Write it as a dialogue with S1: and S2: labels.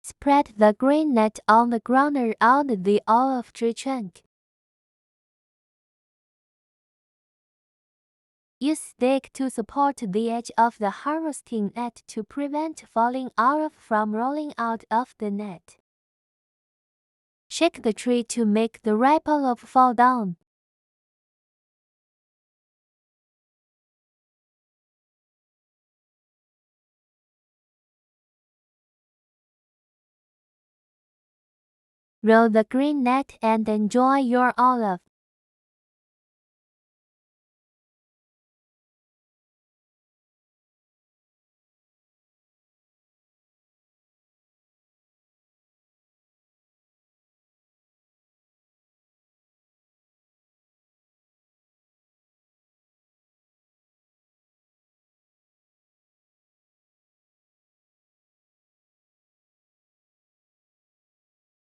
S1: Spread the green net on the ground around the olive tree trunk. Use stick to support the edge of the harvesting net to prevent falling olive from rolling out of the net. Shake the tree to make the ripe olive fall down. Roll the green net and enjoy your olive.